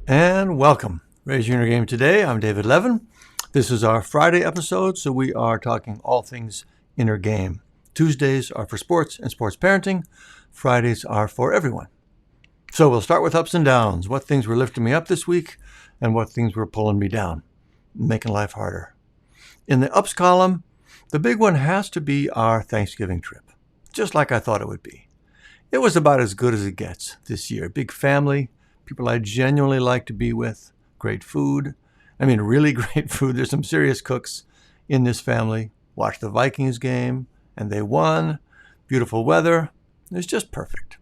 And welcome. Raise Your Inner Game today. I'm David Levin. This is our Friday episode, so we are talking all things inner game. Tuesdays are for sports and sports parenting. Fridays are for everyone. So we'll start with ups and downs. What things were lifting me up this week and what things were pulling me down, making life harder. In the ups column, the big one has to be our Thanksgiving trip, just like I thought it would be. It was about as good as it gets this year. Big family, people I genuinely like to be with, great food. I mean, really great food. There's some serious cooks in this family. Watched the Vikings game, and they won. Beautiful weather. It was just perfect.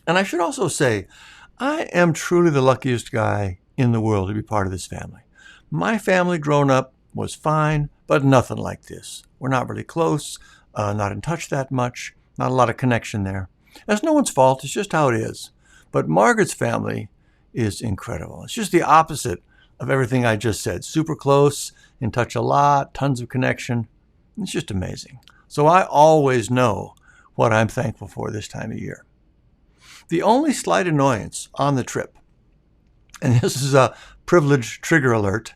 And I should also say, I am truly the luckiest guy in the world to be part of this family. My family growing up was fine, but nothing like this. We're not really close, not in touch that much, not a lot of connection there. That's no one's fault. It's just how it is. But Margaret's family is incredible. It's just the opposite of everything I just said. Super close, in touch a lot, tons of connection. It's just amazing. So I always know what I'm thankful for this time of year. The only slight annoyance on the trip, and this is a privilege trigger alert,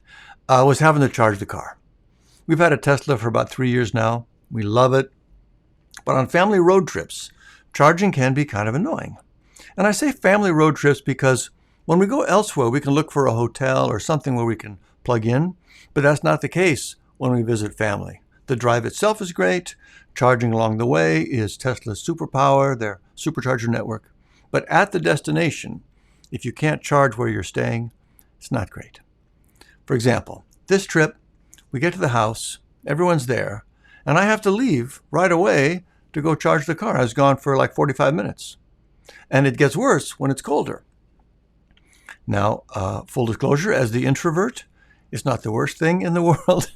was having to charge the car. We've had a Tesla for about 3 years now. We love it. But on family road trips, charging can be kind of annoying. And I say family road trips because when we go elsewhere, we can look for a hotel or something where we can plug in, but that's not the case when we visit family. The drive itself is great. Charging along the way is Tesla's superpower, their supercharger network. But at the destination, if you can't charge where you're staying, it's not great. For example, this trip, we get to the house, everyone's there, and I have to leave right away to go charge the car. I was gone for like 45 minutes. And it gets worse when it's colder. Now, full disclosure, as the introvert, it's not the worst thing in the world,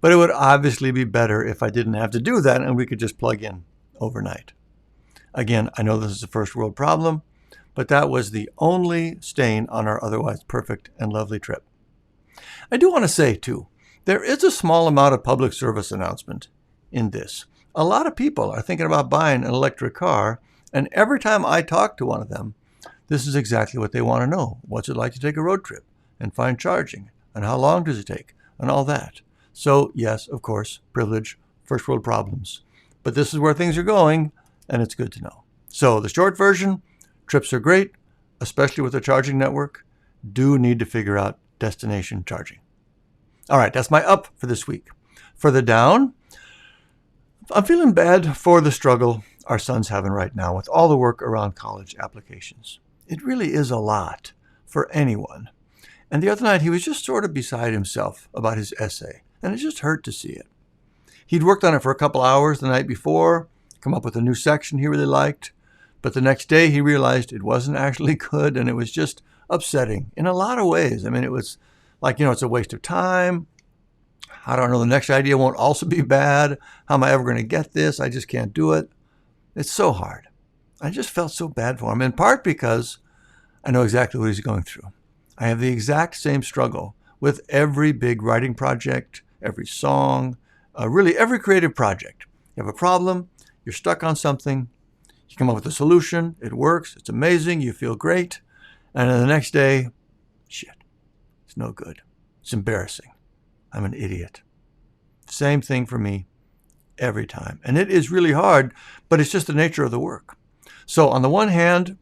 but it would obviously be better if I didn't have to do that and we could just plug in overnight. Again, I know this is a first world problem, but that was the only stain on our otherwise perfect and lovely trip. I do want to say, too, there is a small amount of public service announcement in this. A lot of people are thinking about buying an electric car, and every time I talk to one of them, this is exactly what they want to know. What's it like to take a road trip and find charging? And how long does it take? And all that. So, yes, of course, privilege, first world problems. But this is where things are going, and it's good to know. So the short version, trips are great, especially with the charging network. Do need to figure out destination charging. All right, that's my up for this week. For the down, I'm feeling bad for the struggle our son's having right now with all the work around college applications. It really is a lot for anyone. And the other night, he was just sort of beside himself about his essay, and it just hurt to see it. He'd worked on it for a couple hours the night before, come up with a new section he really liked, but the next day he realized it wasn't actually good, and it was just upsetting in a lot of ways. I mean, it was like, it's a waste of time. I don't know, the next idea won't also be bad. How am I ever going to get this? I just can't do it. It's so hard. I just felt so bad for him, in part because I know exactly what he's going through. I have the exact same struggle with every big writing project, every song, really every creative project. You have a problem, you're stuck on something, you come up with a solution, it works, it's amazing, you feel great, and then the next day, shit, it's no good. It's embarrassing. I'm an idiot. Same thing for me every time. And it is really hard, but it's just the nature of the work. So on the one hand,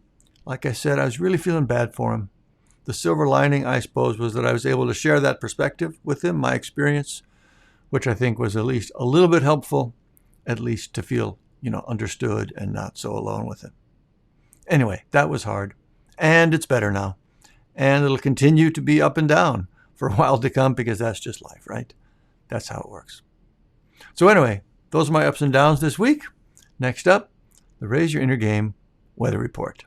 like I said, I was really feeling bad for him. The silver lining, I suppose, was that I was able to share that perspective with him, my experience, which I think was at least a little bit helpful, at least to feel, understood and not so alone with it. Anyway, that was hard. And it's better now. And it'll continue to be up and down for a while to come because that's just life, right? That's how it works. So anyway, those are my ups and downs this week. Next up, the Raise Your Inner Game Weather Report.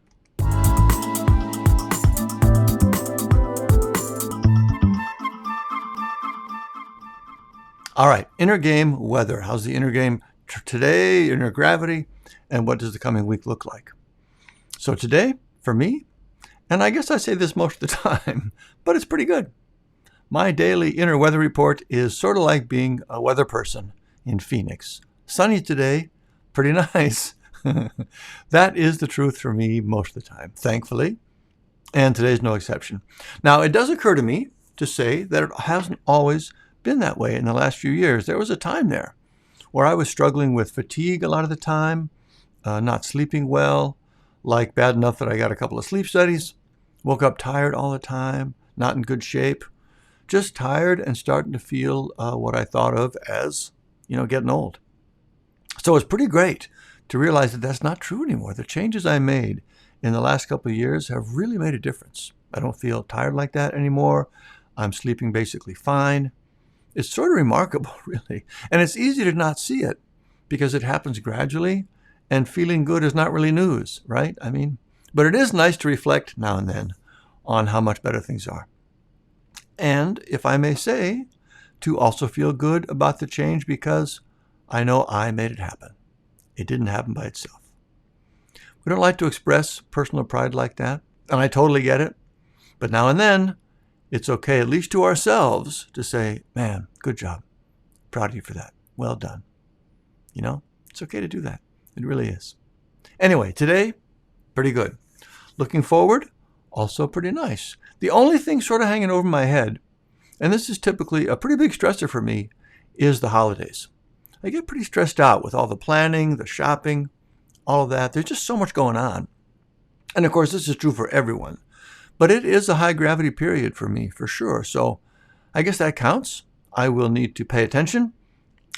All right, inner game weather. How's the inner game today, inner gravity, and what does the coming week look like? So today, for me, and I guess I say this most of the time, but it's pretty good. My daily inner weather report is sort of like being a weather person in Phoenix. Sunny today, pretty nice. That is the truth for me most of the time. Thankfully, And today's no exception. Now, it does occur to me to say that it hasn't always been that way in the last few years. There was a time there where I was struggling with fatigue a lot of the time, not sleeping well, like bad enough that I got a couple of sleep studies, woke up tired all the time, not in good shape, just tired and starting to feel what I thought of as, getting old. So it's pretty great to realize that that's not true anymore. The changes I made in the last couple of years have really made a difference. I don't feel tired like that anymore. I'm sleeping basically fine. It's sort of remarkable, really. And it's easy to not see it because it happens gradually, and feeling good is not really news, right? But it is nice to reflect now and then on how much better things are. And if I may say, to also feel good about the change because I know I made it happen. It didn't happen by itself. We don't like to express personal pride like that, and I totally get it. But now and then, it's okay, at least to ourselves, to say, man, good job. Proud of you for that. Well done. It's okay to do that. It really is. Anyway, today, pretty good. Looking forward, also pretty nice. The only thing sort of hanging over my head, and this is typically a pretty big stressor for me, is the holidays. I get pretty stressed out with all the planning, the shopping, all of that. There's just so much going on. And of course, this is true for everyone. But it is a high gravity period for me, for sure. So I guess that counts. I will need to pay attention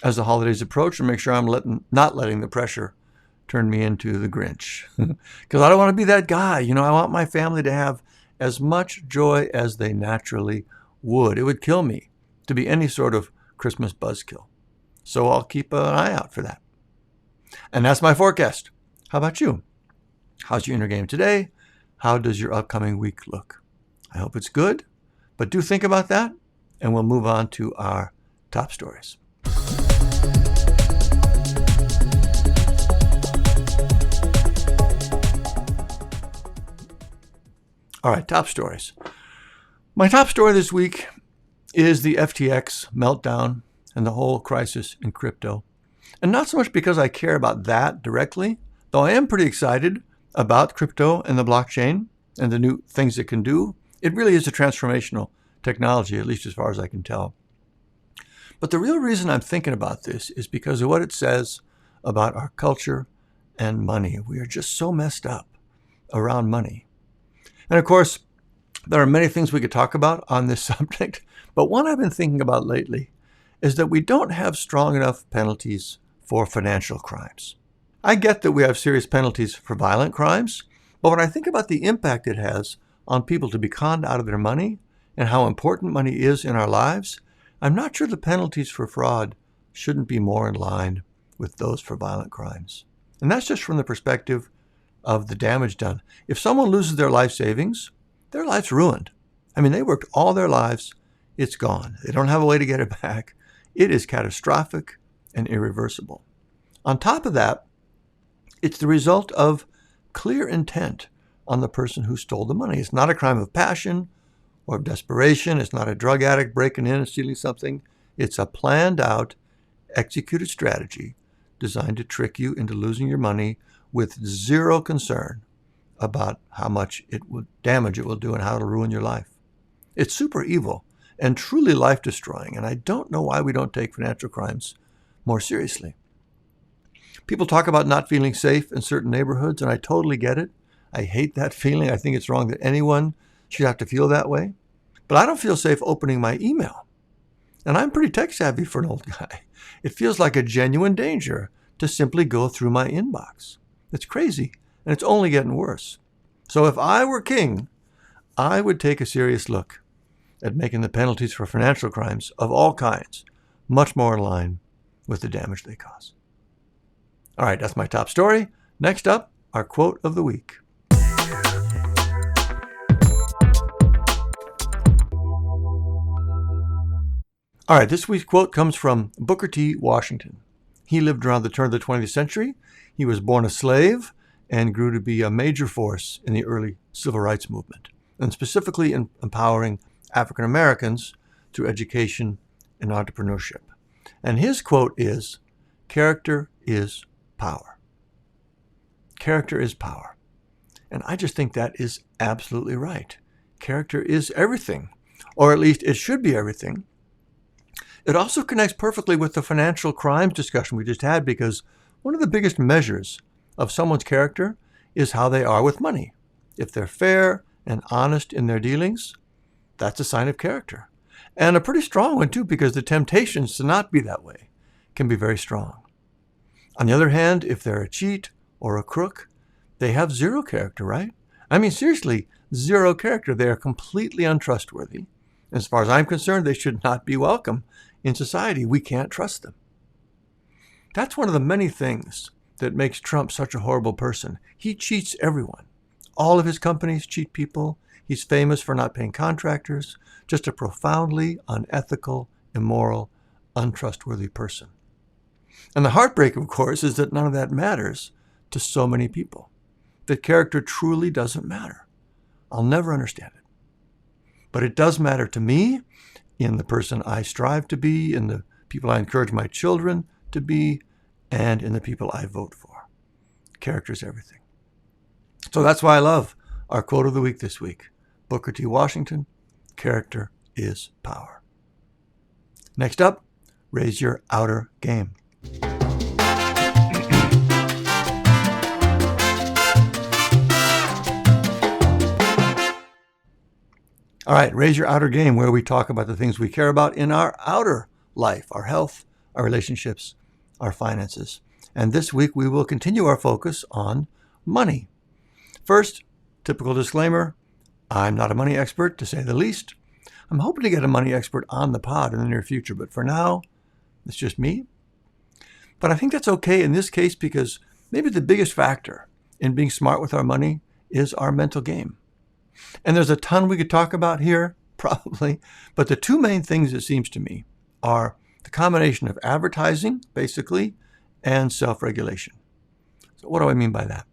as the holidays approach and make sure I'm not letting the pressure turn me into the Grinch. Because I don't want to be that guy. I want my family to have as much joy as they naturally would. It would kill me to be any sort of Christmas buzzkill. So I'll keep an eye out for that. And that's my forecast. How about you? How's your inner game today? How does your upcoming week look? I hope it's good, but do think about that, and we'll move on to our top stories. All right, top stories. My top story this week is the FTX meltdown and the whole crisis in crypto. And not so much because I care about that directly, though I am pretty excited about crypto and the blockchain and the new things it can do. It really is a transformational technology, at least as far as I can tell. But the real reason I'm thinking about this is because of what it says about our culture and money. We are just so messed up around money. And of course, there are many things we could talk about on this subject, but one I've been thinking about lately is that we don't have strong enough penalties for financial crimes. I get that we have serious penalties for violent crimes, but when I think about the impact it has on people to be conned out of their money and how important money is in our lives, I'm not sure the penalties for fraud shouldn't be more in line with those for violent crimes. And that's just from the perspective of the damage done. If someone loses their life savings, their life's ruined. They worked all their lives. It's gone. They don't have a way to get it back. It is catastrophic and irreversible. On top of that, it's the result of clear intent on the person who stole the money. It's not a crime of passion or of desperation. It's not a drug addict breaking in and stealing something. It's a planned out, executed strategy designed to trick you into losing your money with zero concern about how much damage it will do and how it'll ruin your life. It's super evil and truly life-destroying, and I don't know why we don't take financial crimes more seriously. People talk about not feeling safe in certain neighborhoods, and I totally get it. I hate that feeling. I think it's wrong that anyone should have to feel that way. But I don't feel safe opening my email. And I'm pretty tech-savvy for an old guy. It feels like a genuine danger to simply go through my inbox. It's crazy, and it's only getting worse. So if I were king, I would take a serious look at making the penalties for financial crimes of all kinds much more in line with the damage they cause. All right, that's my top story. Next up, our quote of the week. All right, this week's quote comes from Booker T. Washington. He lived around the turn of the 20th century. He was born a slave and grew to be a major force in the early civil rights movement, and specifically in empowering African Americans through education and entrepreneurship. And his quote is, "Character is power." Character is power. And I just think that is absolutely right. Character is everything, or at least it should be everything. It also connects perfectly with the financial crimes discussion we just had, because one of the biggest measures of someone's character is how they are with money. If they're fair and honest in their dealings, that's a sign of character. And a pretty strong one too, because the temptations to not be that way can be very strong. On the other hand, if they're a cheat or a crook, they have zero character, right? I mean, seriously, zero character. They are completely untrustworthy. As far as I'm concerned, they should not be welcome in society. We can't trust them. That's one of the many things that makes Trump such a horrible person. He cheats everyone. All of his companies cheat people. He's famous for not paying contractors. Just a profoundly unethical, immoral, untrustworthy person. And the heartbreak, of course, is that none of that matters to so many people. That character truly doesn't matter. I'll never understand it. But it does matter to me, in the person I strive to be, in the people I encourage my children to be, and in the people I vote for. Character is everything. So that's why I love our quote of the week this week. Booker T. Washington, character is power. Next up, raise your outer game. All right, raise your outer game, where we talk about the things we care about in our outer life, our health, our relationships, our finances. And this week we will continue our focus on money. First, typical disclaimer, I'm not a money expert, to say the least. I'm hoping to get a money expert on the pod in the near future, but for now, it's just me. But I think that's okay in this case, because maybe the biggest factor in being smart with our money is our mental game. And there's a ton we could talk about here, probably, but the two main things, it seems to me, are the combination of advertising, basically, and self-regulation. So what do I mean by that?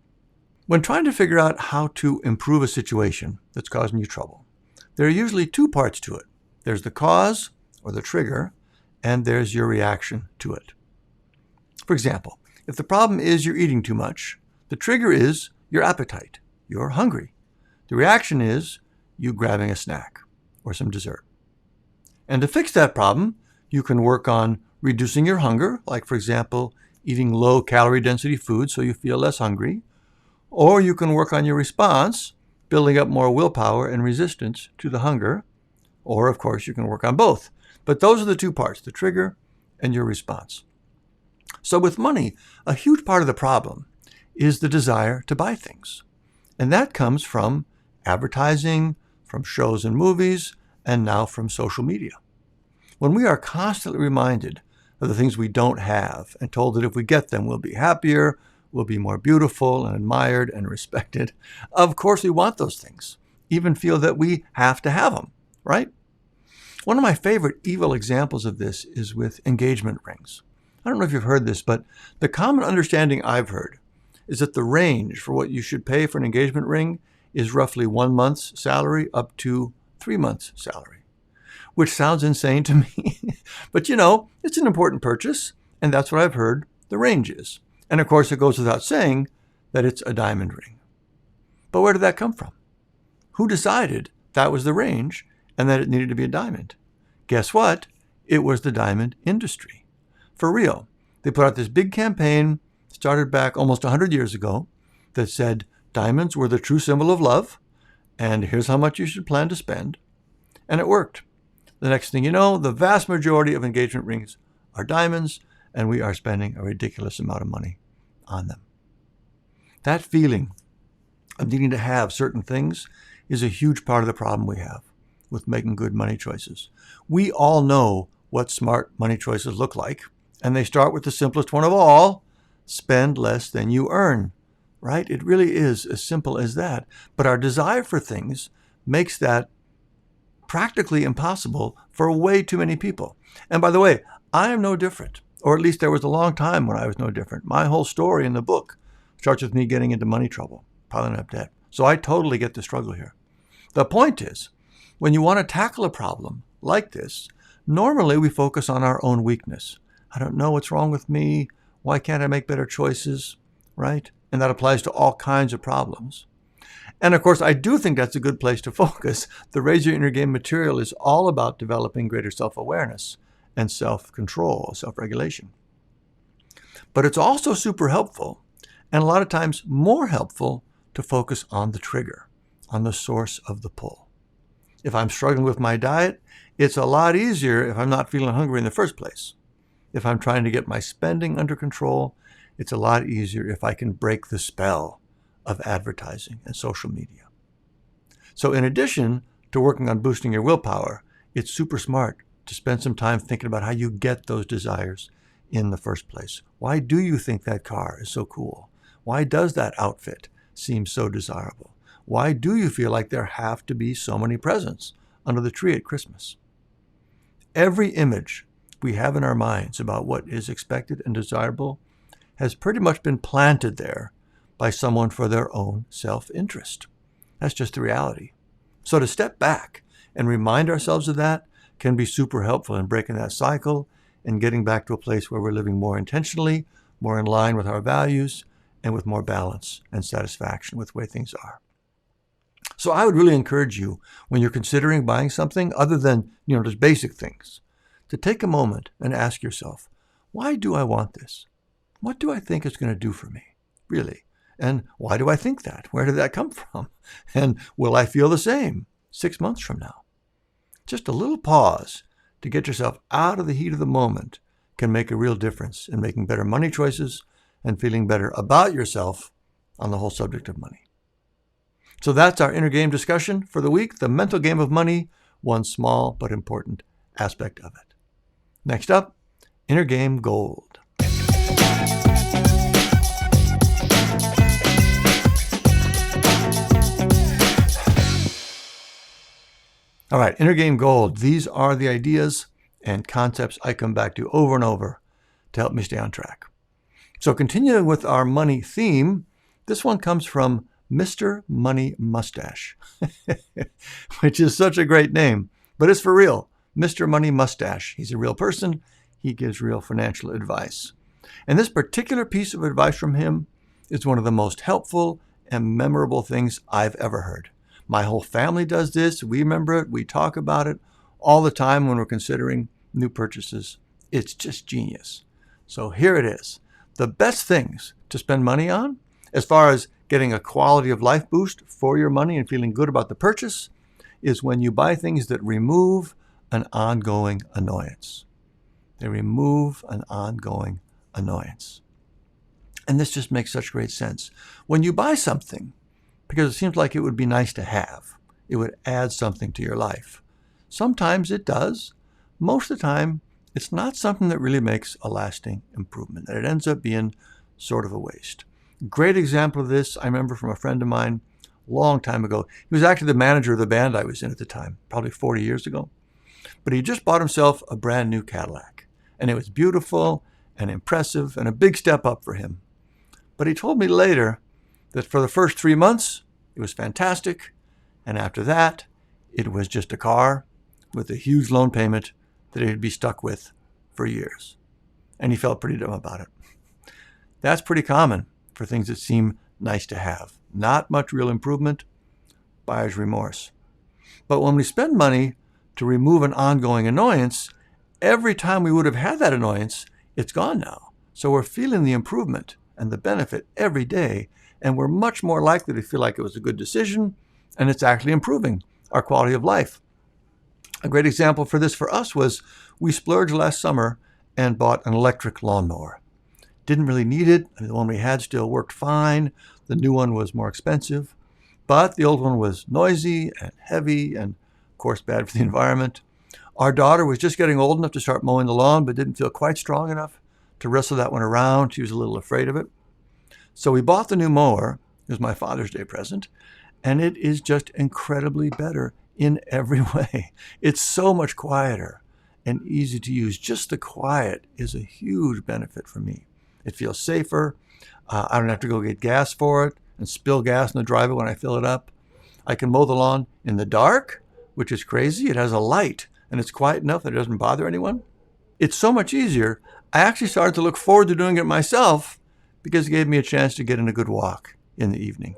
When trying to figure out how to improve a situation that's causing you trouble, there are usually two parts to it. There's the cause, or the trigger, and there's your reaction to it. For example, if the problem is you're eating too much, the trigger is your appetite. You're hungry. The reaction is you grabbing a snack or some dessert. And to fix that problem, you can work on reducing your hunger, like, for example, eating low-calorie density food so you feel less hungry. Or you can work on your response, building up more willpower and resistance to the hunger. Or, of course, you can work on both. But those are the two parts, the trigger and your response. So with money, a huge part of the problem is the desire to buy things. And that comes from advertising, from shows and movies, and now from social media. When we are constantly reminded of the things we don't have and told that if we get them, we'll be happier, we'll be more beautiful and admired and respected, of course we want those things, even feel that we have to have them, right? One of my favorite evil examples of this is with engagement rings. I don't know if you've heard this, but the common understanding I've heard is that the range for what you should pay for an engagement ring is roughly 1 month's salary up to 3 months' salary, which sounds insane to me. But it's an important purchase, and that's what I've heard the range is. And of course, it goes without saying that it's a diamond ring. But where did that come from? Who decided that was the range and that it needed to be a diamond? Guess what? It was the diamond industry. For real. They put out this big campaign, started back almost 100 years ago, that said diamonds were the true symbol of love, and here's how much you should plan to spend. And it worked. The next thing you know, the vast majority of engagement rings are diamonds, and we are spending a ridiculous amount of money on them. That feeling of needing to have certain things is a huge part of the problem we have with making good money choices. We all know what smart money choices look like, and they start with the simplest one of all: spend less than you earn, right? It really is as simple as that. But our desire for things makes that practically impossible for way too many people. And by the way, I am no different, or at least there was a long time when I was no different. My whole story in the book starts with me getting into money trouble, piling up debt. So I totally get the struggle here. The point is, when you want to tackle a problem like this, normally we focus on our own weakness. I don't know what's wrong with me. Why can't I make better choices, right? And that applies to all kinds of problems. And of course, I do think that's a good place to focus. The Raise Your Inner Game material is all about developing greater self-awareness and self-control, self-regulation. But it's also super helpful, and a lot of times more helpful, to focus on the trigger, on the source of the pull. If I'm struggling with my diet, it's a lot easier if I'm not feeling hungry in the first place. If I'm trying to get my spending under control, it's a lot easier if I can break the spell of advertising and social media. So in addition to working on boosting your willpower, it's super smart to spend some time thinking about how you get those desires in the first place. Why do you think that car is so cool? Why does that outfit seem so desirable? Why do you feel like there have to be so many presents under the tree at Christmas? Every image we have in our minds about what is expected and desirable has pretty much been planted there by someone for their own self-interest. That's just the reality. So to step back and remind ourselves of that can be super helpful in breaking that cycle and getting back to a place where we're living more intentionally, more in line with our values, and with more balance and satisfaction with the way things are. So I would really encourage you, when you're considering buying something other than, just basic things, to take a moment and ask yourself, why do I want this? What do I think it's going to do for me, really? And why do I think that? Where did that come from? And will I feel the same 6 months from now? Just a little pause to get yourself out of the heat of the moment can make a real difference in making better money choices and feeling better about yourself on the whole subject of money. So that's our inner game discussion for the week, the mental game of money, one small but important aspect of it. Next up, inner game gold. All right, inner game gold. These are the ideas and concepts I come back to over and over to help me stay on track. So continuing with our money theme, this one comes from Mr. Money Mustache, which is such a great name, but it's for real. Mr. Money Mustache. He's a real person. He gives real financial advice. And this particular piece of advice from him is one of the most helpful and memorable things I've ever heard. My whole family does this. We remember it. We talk about it all the time when we're considering new purchases. It's just genius. So here it is. The best things to spend money on, as far as getting a quality of life boost for your money and feeling good about the purchase, is when you buy things that remove an ongoing annoyance. They remove an ongoing annoyance. And this just makes such great sense. When you buy something, because it seems like it would be nice to have, it would add something to your life. Sometimes it does. Most of the time, it's not something that really makes a lasting improvement, and it ends up being sort of a waste. Great example of this, I remember from a friend of mine a long time ago. He was actually the manager of the band I was in at the time, probably 40 years ago. But he just bought himself a brand new Cadillac, and it was beautiful and impressive and a big step up for him. But he told me later that for the first 3 months, it was fantastic, and after that, it was just a car with a huge loan payment that he'd be stuck with for years. And he felt pretty dumb about it. That's pretty common for things that seem nice to have. Not much real improvement, buyer's remorse. But when we spend money to remove an ongoing annoyance, every time we would have had that annoyance, it's gone now. So we're feeling the improvement and the benefit every day, and we're much more likely to feel like it was a good decision, and it's actually improving our quality of life. A great example for this for us was we splurged last summer and bought an electric lawnmower. Didn't really need it. The one we had still worked fine. The new one was more expensive, but the old one was noisy and heavy and, of course, bad for the environment. Our daughter was just getting old enough to start mowing the lawn, but didn't feel quite strong enough to wrestle that one around. She was a little afraid of it. So we bought the new mower. It was my Father's Day present, and it is just incredibly better in every way. It's so much quieter and easy to use. Just the quiet is a huge benefit for me. It feels safer. I don't have to go get gas for it and spill gas in the driveway when I fill it up. I can mow the lawn in the dark, which is crazy. It has a light, and it's quiet enough that it doesn't bother anyone. It's so much easier. I actually started to look forward to doing it myself because it gave me a chance to get in a good walk in the evening.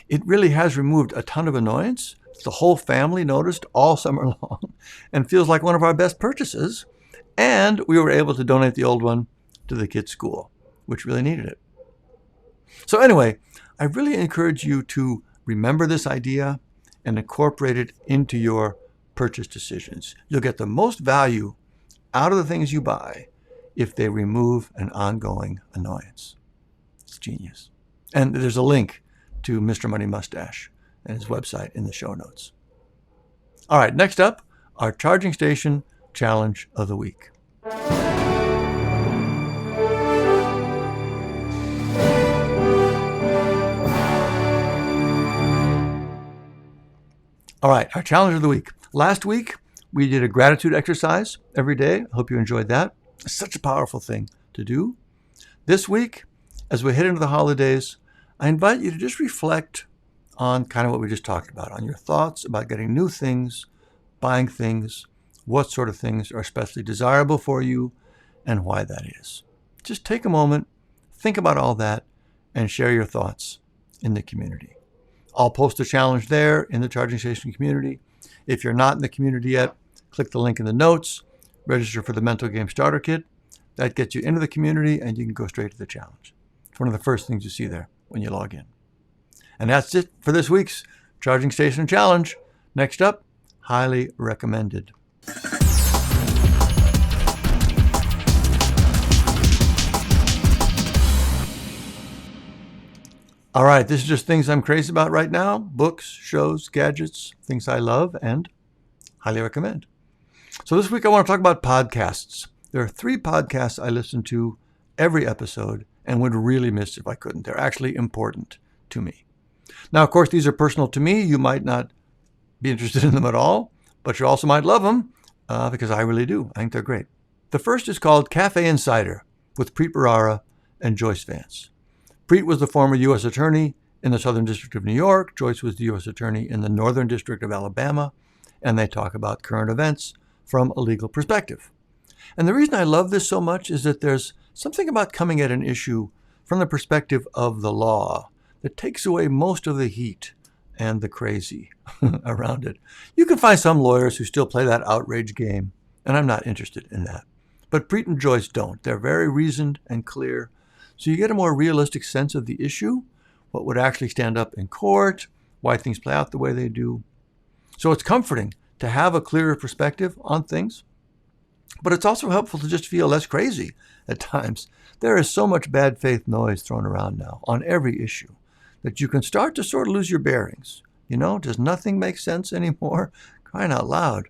It really has removed a ton of annoyance. The whole family noticed all summer long and feels like one of our best purchases. And we were able to donate the old one to the kids' school, which really needed it. So anyway, I really encourage you to remember this idea and incorporate it into your purchase decisions. You'll get the most value out of the things you buy if they remove an ongoing annoyance. It's genius. And there's a link to Mr. Money Mustache and his website in the show notes. All right, next up, our charging station challenge of the week. All right, our challenge of the week. Last week, we did a gratitude exercise every day. I hope you enjoyed that. It's such a powerful thing to do. This week, as we head into the holidays, I invite you to just reflect on kind of what we just talked about, on your thoughts about getting new things, buying things, what sort of things are especially desirable for you, and why that is. Just take a moment, think about all that, and share your thoughts in the community. I'll post a challenge there in the charging station community. If you're not in the community yet, click the link in the notes, register for the mental game starter kit. That gets you into the community and you can go straight to the challenge. It's one of the first things you see there when you log in. And that's it for this week's Charging Station Challenge. Next up, highly recommended. All right, this is just things I'm crazy about right now. Books, shows, gadgets, things I love and highly recommend. So this week I want to talk about podcasts. There are 3 podcasts I listen to every episode and would really miss if I couldn't. They're actually important to me. Now, of course, these are personal to me. You might not be interested in them at all, but you also might love them because I really do. I think they're great. The first is called Cafe Insider with Preet Bharara and Joyce Vance. Preet was the former U.S. Attorney in the Southern District of New York. Joyce was the U.S. Attorney in the Northern District of Alabama. And they talk about current events from a legal perspective. And the reason I love this so much is that there's something about coming at an issue from the perspective of the law that takes away most of the heat and the crazy around it. You can find some lawyers who still play that outrage game, and I'm not interested in that. But Preet and Joyce don't. They're very reasoned and clear. So you get a more realistic sense of the issue, what would actually stand up in court, why things play out the way they do. So it's comforting to have a clearer perspective on things, but it's also helpful to just feel less crazy at times. There is so much bad faith noise thrown around now on every issue that you can start to sort of lose your bearings. You know, does nothing make sense anymore? Crying out loud.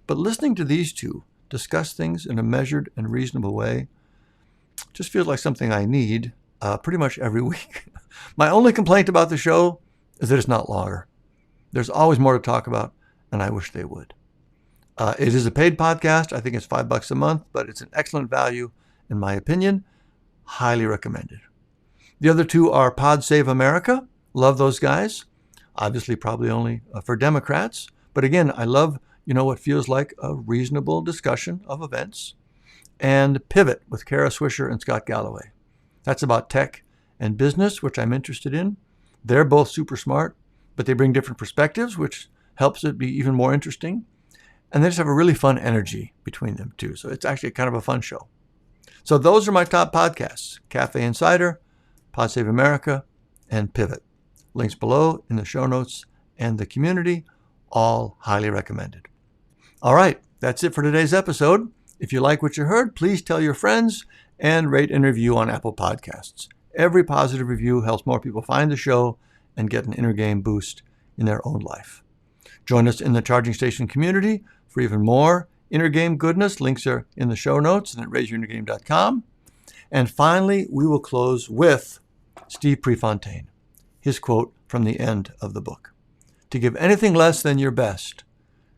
But listening to these two discuss things in a measured and reasonable way just feels like something I need pretty much every week. My only complaint about the show is that it's not longer. There's always more to talk about, and I wish they would. It is a paid podcast. I think it's $5 a month, but it's an excellent value, in my opinion. Highly recommended. The other 2 are Pod Save America. Love those guys. Obviously, probably only for Democrats. But again, I love, what feels like a reasonable discussion of events. And Pivot with Kara Swisher and Scott Galloway. That's about tech and business, which I'm interested in. They're both super smart, but they bring different perspectives, which helps it be even more interesting. And they just have a really fun energy between them too. So it's actually kind of a fun show. So those are my top podcasts: Cafe Insider, Pod Save America, and Pivot. Links below in the show notes and the community, all highly recommended. All right, that's it for today's episode. If you like what you heard, please tell your friends and rate and review on Apple Podcasts. Every positive review helps more people find the show and get an inner game boost in their own life. Join us in the Charging Station community for even more inner game goodness. Links are in the show notes and at raiseyourinnergame.com. And finally, we will close with Steve Prefontaine, his quote from the end of the book. To give anything less than your best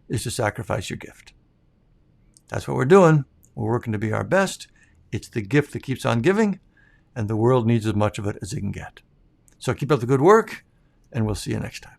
is to sacrifice your gift. That's what we're doing. We're working to be our best. It's the gift that keeps on giving, and the world needs as much of it as it can get. So keep up the good work, and we'll see you next time.